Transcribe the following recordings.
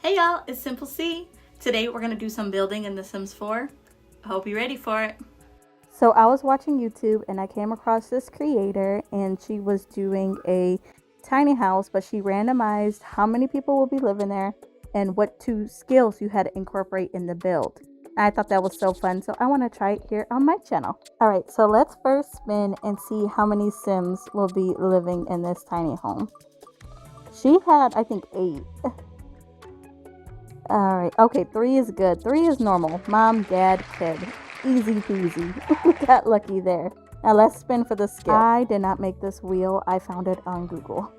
Hey y'all, it's Simple C. Today we're going to do some building in The Sims 4. I hope you're ready for it. So I was watching YouTube and I came across this creator and she was doing a tiny house, but she randomized how many people will be living there and what two skills you had to incorporate in the build. I thought that was so fun, so I want to try it here on my channel. All right, so let's first spin and see how many Sims will be living in this tiny home. She had, I think, 8. All right, okay, 3 is good. 3 is normal. Mom, dad, kid. Easy peasy. Got lucky there. Now let's spin for the skill. I did not make this wheel. I found it on Google.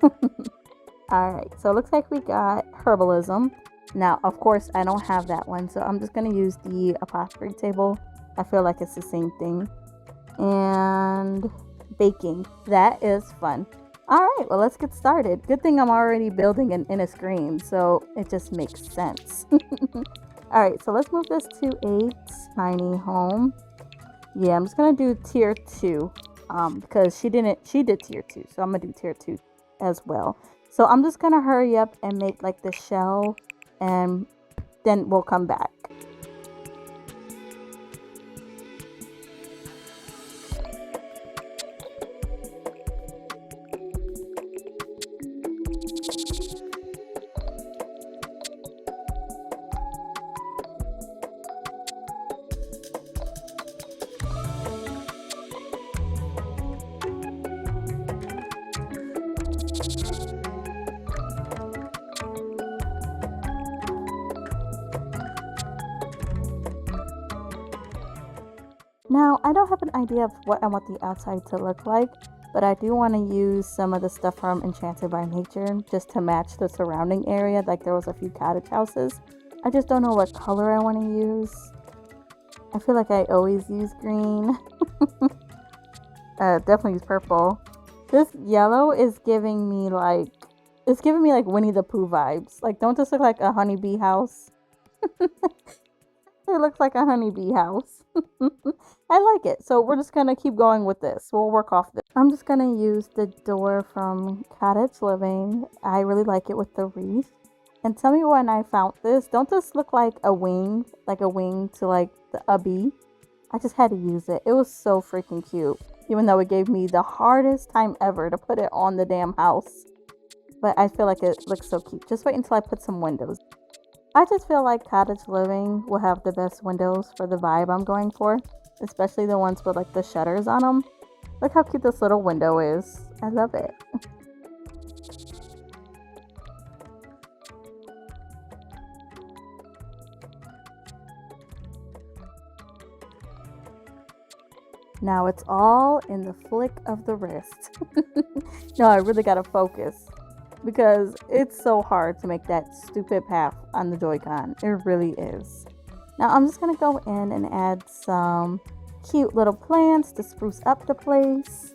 All right, so it looks like we got herbalism. Now, of course, I don't have that one, so I'm just going to use the apothecary table. I feel like it's the same thing. And baking. That is fun. All right, well, let's get started. Good thing I'm already building an inner screen, so it just makes sense. All right, so let's move this to a tiny home. Yeah, I'm just gonna do tier 2 because she did tier 2, so I'm gonna do tier 2 as well. So I'm just gonna hurry up and make like the shell, and then we'll come back. Now, I don't have an idea of what I want the outside to look like, but I do want to use some of the stuff from Enchanted by Nature just to match the surrounding area. Like there was a few cottage houses. I just don't know what color I want to use. I feel like I always use green. Definitely use purple. This yellow is giving me like, it's giving me like Winnie the Pooh vibes. Like, don't this look like a honeybee house? It looks like a honeybee house. I like it. So we're just going to keep going with this. We'll work off this. I'm just going to use the door from Cottage Living. I really like it with the wreath. And tell me when I found this. Don't this look like a wing? Like a wing to like a bee? I just had to use it. It was so freaking cute. Even though it gave me the hardest time ever to put it on the damn house. But I feel like it looks so cute. Just wait until I put some windows. I just feel like Cottage Living will have the best windows for the vibe I'm going for, especially the ones with like the shutters on them. Look how cute this little window is. I love it. Now it's all in the flick of the wrist. No, I really gotta focus, because it's so hard to make that stupid path on the Joy-Con. It really is. Now I'm just going to go in and add some cute little plants to spruce up the place.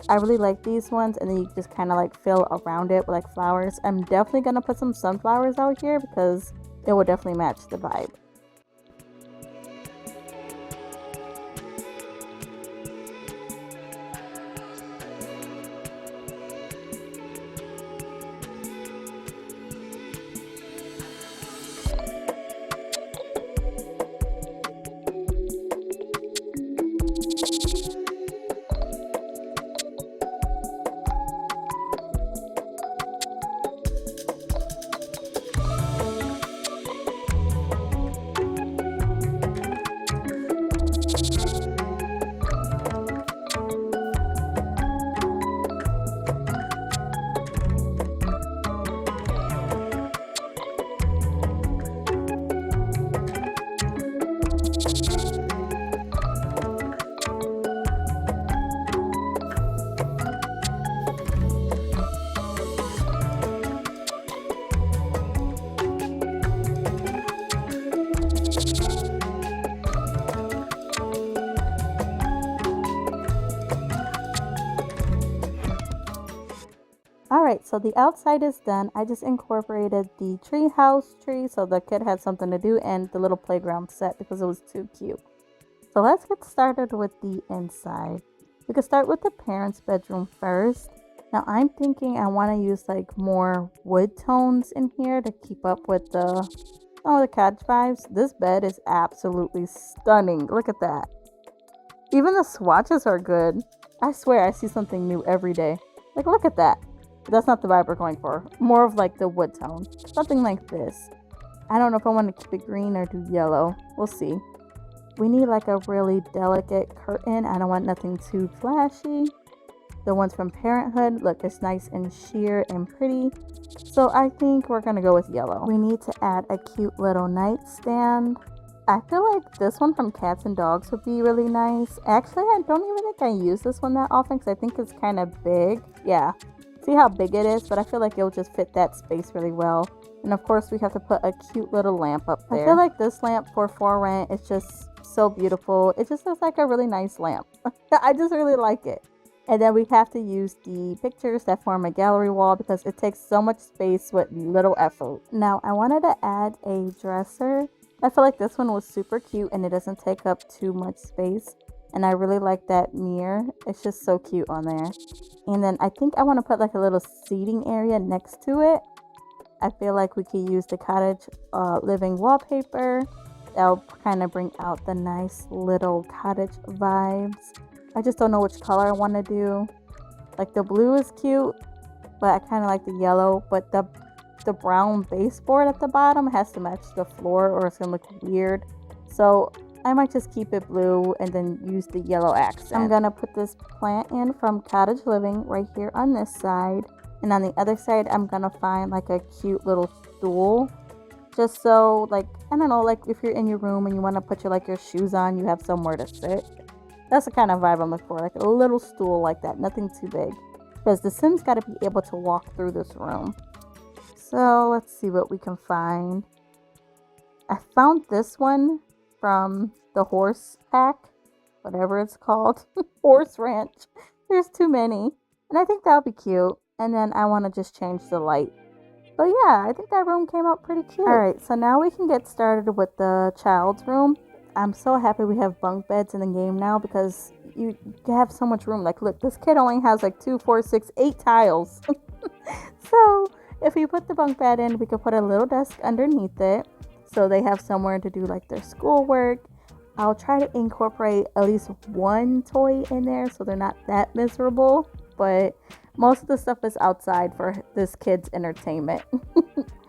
I really like these ones, and then you just kind of like fill around it with like flowers. I'm definitely going to put some sunflowers out here because it will definitely match the vibe. Alright, so the outside is done. I just incorporated the treehouse tree so the kid had something to do, and the little playground set because it was too cute. So let's get started with the inside. We could start with the parents' bedroom first. Now I'm thinking I want to use like more wood tones in here to keep up with the cottage vibes. This bed is absolutely stunning. Look at that. Even the swatches are good. I swear I see something new every day. Like, look at that. That's not the vibe we're going for. More of like the wood tone. Something like this. I don't know if I want to keep it green or do yellow. We'll see. We need like a really delicate curtain. I don't want nothing too flashy. The ones from Parenthood look it's nice and sheer and pretty. So I think we're gonna go with yellow. We need to add a cute little nightstand. I feel like this one from Cats and Dogs would be really nice. Actually, I don't even think I use this one that often because I think it's kind of big. Yeah, see how big it is? But I feel like it'll just fit that space really well. And of course, we have to put a cute little lamp up there. I feel like this lamp for rent is just so beautiful. It just looks like a really nice lamp. I just really like it. And then we have to use the pictures that form a gallery wall because it takes so much space with little effort. Now, I wanted to add a dresser. I feel like this one was super cute and it doesn't take up too much space. And I really like that mirror. It's just so cute on there. And then I think I want to put like a little seating area next to it. I feel like we could use the cottage living wallpaper. That'll kind of bring out the nice little cottage vibes. I just don't know which color I want to do. Like the blue is cute, but I kind of like the yellow. But the brown baseboard at the bottom has to match the floor or it's going to look weird. So I might just keep it blue and then use the yellow accent. I'm going to put this plant in from Cottage Living right here on this side. And on the other side, I'm going to find like a cute little stool. Just so like, I don't know, like if you're in your room and you want to put your shoes on, you have somewhere to sit. That's the kind of vibe I'm looking for, like a little stool like that, nothing too big. Because the Sims got to be able to walk through this room. So let's see what we can find. I found this one from the horse pack, whatever it's called, horse ranch. There's too many. And I think that'll be cute. And then I want to just change the light. But yeah, I think that room came out pretty cute. Alright, so now we can get started with the child's room. I'm so happy we have bunk beds in the game now because you have so much room. Like, look, this kid only has like 2, 4, 6, 8 tiles. So if we put the bunk bed in, we could put a little desk underneath it so they have somewhere to do like their schoolwork. I'll try to incorporate at least one toy in there so they're not that miserable. But most of the stuff is outside for this kid's entertainment.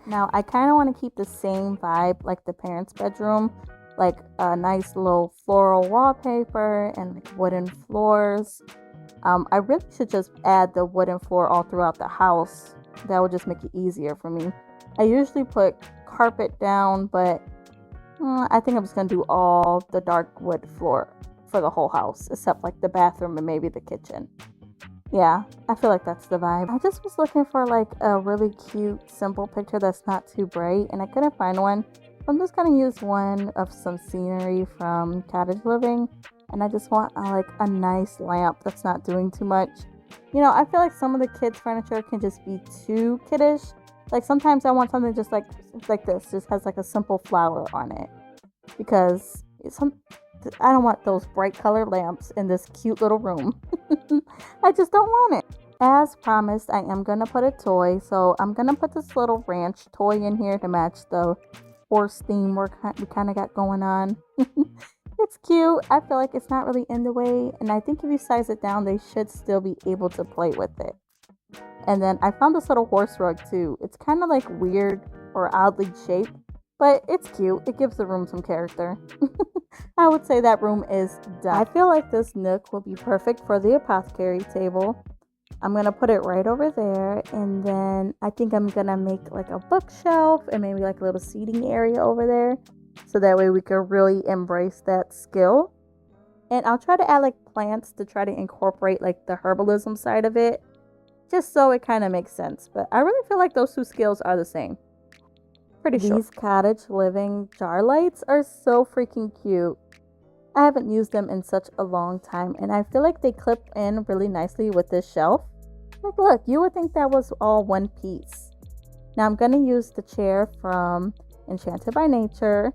Now, I kind of want to keep the same vibe like the parents' bedroom. Like a nice little floral wallpaper and like wooden floors. I really should just add the wooden floor all throughout the house. That would just make it easier for me. I usually put carpet down, but I think I'm just gonna do all the dark wood floor for the whole house, except like the bathroom and maybe the kitchen. Yeah, I feel like that's the vibe. I just was looking for like a really cute, simple picture that's not too bright, and I couldn't find one. I'm just gonna use one of some scenery from Cottage Living, and I just want like a nice lamp that's not doing too much. You know, I feel like some of the kids' furniture can just be too kiddish. Like sometimes I want something just like this, just has like a simple flower on it, because I don't want those bright colored lamps in this cute little room. I just don't want it. As promised, I am gonna put a toy, so I'm gonna put this little ranch toy in here to match the horse theme we kind of got going on. It's cute. I feel like it's not really in the way, and I think if you size it down, they should still be able to play with it. And then I found this little horse rug too. It's kind of like weird or oddly shaped, but it's cute. It gives the room some character. I would say that room is done. I feel like this nook will be perfect for the apothecary table. I'm going to put it right over there, and then I think I'm going to make like a bookshelf and maybe like a little seating area over there, so that way we can really embrace that skill. And I'll try to add like plants to try to incorporate like the herbalism side of it, just so it kind of makes sense. But I really feel like those two skills are the same. Pretty sure. These Cottage Living jar lights are so freaking cute. I haven't used them in such a long time, and I feel like they clip in really nicely with this shelf. Like, look, you would think that was all one piece. Now I'm going to use the chair from Enchanted by Nature,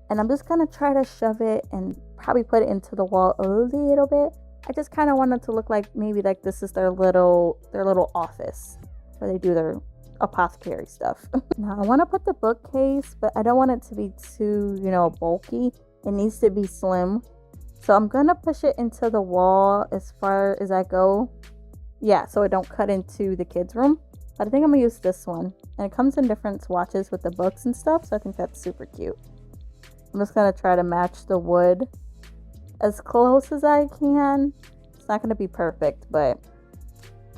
and I'm just going to try to shove it and probably put it into the wall a little bit, I just kind of wanted to look like maybe like this is their little office where they do their apothecary stuff. Now I want to put the bookcase, but I don't want it to be too, bulky. It needs to be slim. So I'm gonna push it into the wall as far as I go. Yeah, so it don't cut into the kids' room. But I think I'm gonna use this one. And it comes in different swatches with the books and stuff, so I think that's super cute. I'm just gonna try to match the wood as close as I can. It's not gonna be perfect, but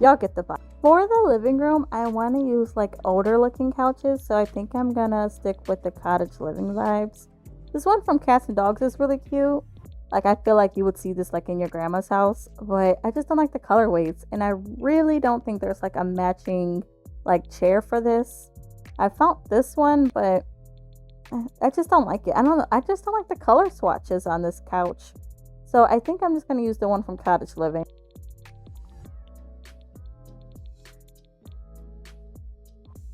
y'all get the vibe. For the living room, I want to use like older looking couches, so I think I'm gonna stick with the cottage living vibes. This one from Cats and Dogs is really cute. Like, I feel like you would see this like in your grandma's house, but I just don't like the colorways, and I really don't think there's like a matching like chair for this. I found this one, but I just don't like it. I don't know. I just don't like the color swatches on this couch. So I think I'm just gonna use the one from Cottage Living.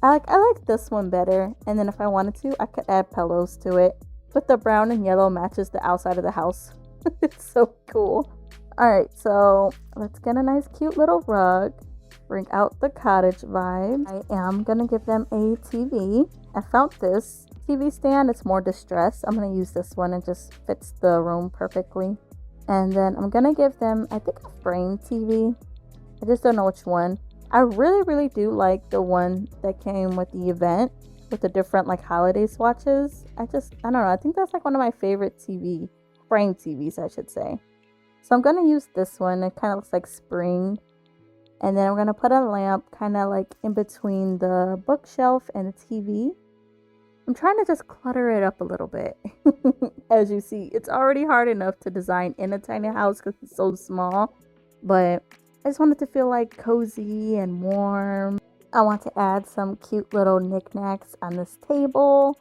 I like this one better, and then if I wanted to, I could add pillows to it. But the brown and yellow matches the outside of the house. It's so cool. Alright, so let's get a nice cute little rug. Bring out the cottage vibe. I am gonna give them a TV. I found this TV stand. It's more distressed. I'm gonna use this one. It just fits the room perfectly. And then I'm gonna give them, I think, a frame TV. I just don't know which one. I really do like the one that came with the event with the different like holiday swatches. I don't know. I think that's like one of my favorite frame TVs, I should say. So I'm gonna use this one. It kind of looks like spring. And then I'm gonna put a lamp kind of like in between the bookshelf and the TV. I'm trying to just clutter it up a little bit. As you see, it's already hard enough to design in a tiny house because it's so small. But I just want it to feel like cozy and warm. I want to add some cute little knickknacks on this table.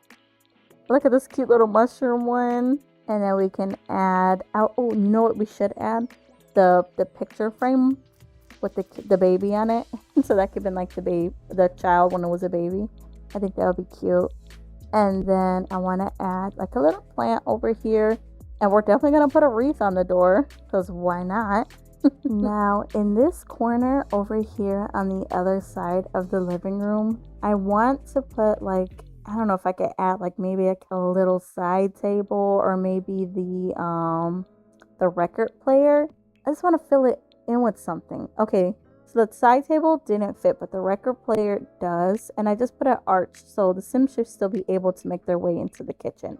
Look at this cute little mushroom one. And then we can add, oh, you know what we should add? The picture frame with the baby on it. So that could have been like the child when it was a baby. I think that would be cute. And then I want to add like a little plant over here. And we're definitely going to put a wreath on the door, because why not? Now, in this corner over here on the other side of the living room, I want to put like, I don't know if I could add like maybe like a little side table, or maybe the record player. I just want to fill it in with something. Okay, so the side table didn't fit, but the record player does. And I just put an arch, so the Sims should still be able to make their way into the kitchen.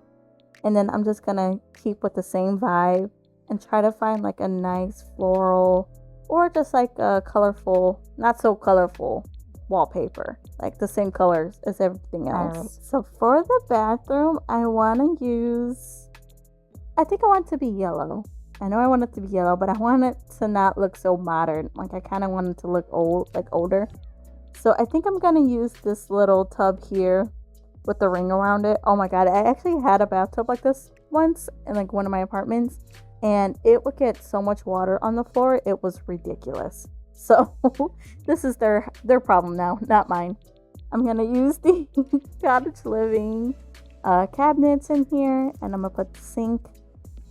And then I'm just gonna keep with the same vibe and try to find like a nice floral, or just like a colorful, not so colorful wallpaper, like the same colors as everything else. Right. So for the bathroom, I want to use, I think I want it to be yellow. I know I want it to be yellow, but I want it to not look so modern. Like, I kind of want it to look old, like older. So I think I'm gonna use this little tub here with the ring around it. Oh my god, I actually had a bathtub like this once in like one of my apartments, and it would get so much water on the floor. It was ridiculous. So this is their problem now, not mine. I'm gonna use the cottage living cabinets in here, and I'm gonna put the sink.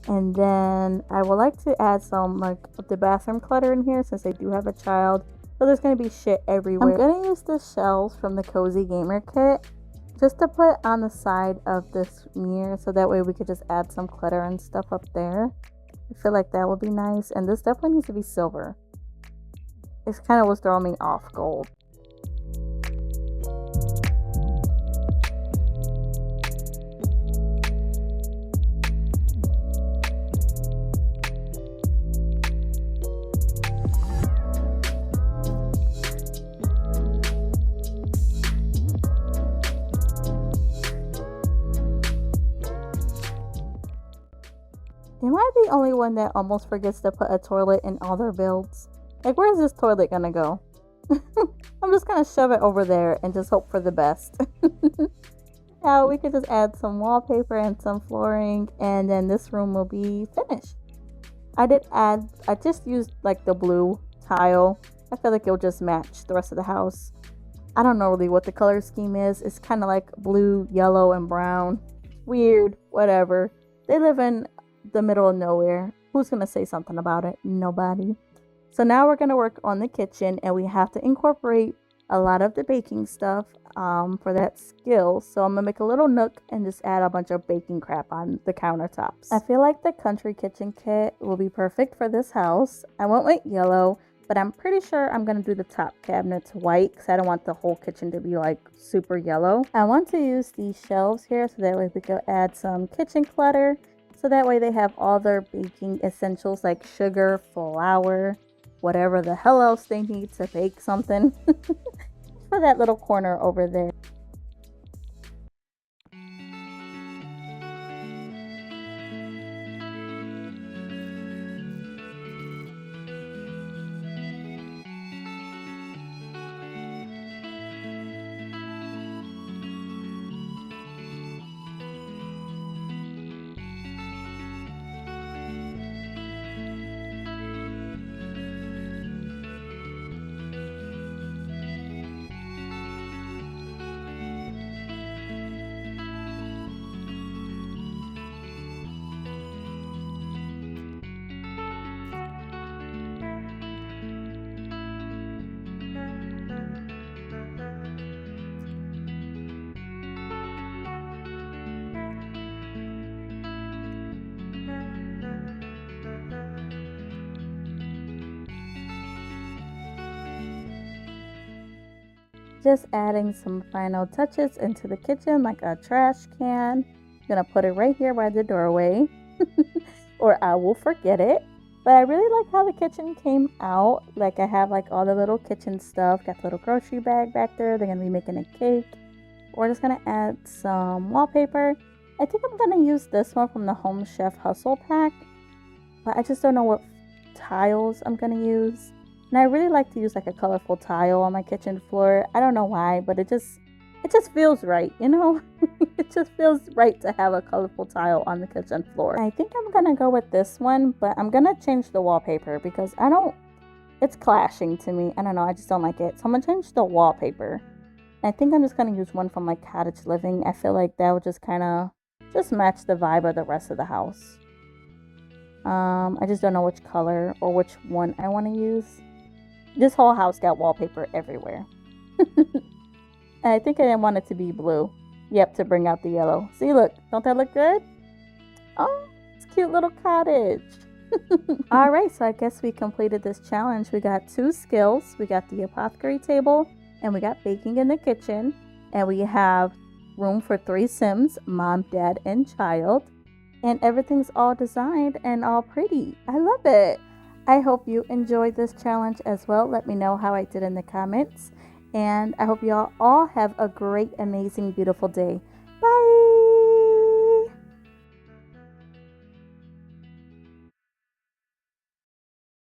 And then I would like to add some like of the bathroom clutter in here, since they do have a child. So there's gonna be shit everywhere. I'm gonna use the shelves from the Cozy Gamer kit just to put on the side of this mirror, so that way we could just add some clutter and stuff up there. I feel like that would be nice. And this definitely needs to be silver. It's kind of what's throwing me off gold. Am I the only one that almost forgets to put a toilet in all their builds? Like, where's this toilet gonna go? I'm just gonna shove it over there and just hope for the best. Now we could just add some wallpaper and some flooring, and then this room will be finished. I just used like the blue tile. I feel like it'll just match the rest of the house. I don't know really what the color scheme is. It's kind of like blue, yellow, and brown. Weird, whatever. They live in the middle of nowhere. Who's going to say something about it? Nobody. So now we're going to work on the kitchen, and we have to incorporate a lot of the baking stuff for that skill. So I'm going to make a little nook and just add a bunch of baking crap on the countertops. I feel like the country kitchen kit will be perfect for this house. I went with yellow, but I'm pretty sure I'm going to do the top cabinets white because I don't want the whole kitchen to be like super yellow. I want to use these shelves here so that way we can add some kitchen clutter. So that way they have all their baking essentials like sugar, flour, whatever the hell else they need to bake something for that little corner over there. Just adding some final touches into the kitchen, like a trash can. I'm gonna put it right here by the doorway or I will forget it. But I really like how the kitchen came out. Like I have like all the little kitchen stuff. Got the little grocery bag back there. They're gonna be making a cake. We're just gonna add some wallpaper. I think I'm gonna use this one from the Home Chef Hustle pack, but I just don't know what tiles I'm gonna use. And I really like to use like a colorful tile on my kitchen floor. I don't know why, but it just feels right, you know? It just feels right to have a colorful tile on the kitchen floor. I think I'm gonna go with this one, but I'm gonna change the wallpaper because it's clashing to me. I don't know, I just don't like it. So I'm gonna change the wallpaper. I think I'm just gonna use one from like Cottage Living. I feel like that would just kind of match the vibe of the rest of the house. I just don't know which color or which one I want to use. This whole house got wallpaper everywhere. And I think I didn't want it to be blue. Yep, to bring out the yellow. See, look, don't that look good? Oh, it's a cute little cottage. All right, so I guess we completed this challenge. We got 2 skills. We got the apothecary table, and we got baking in the kitchen. And we have room for 3 Sims, mom, dad, and child. And everything's all designed and all pretty. I love it. I hope you enjoyed this challenge as well. Let me know how I did in the comments. And I hope you all have a great, amazing, beautiful day.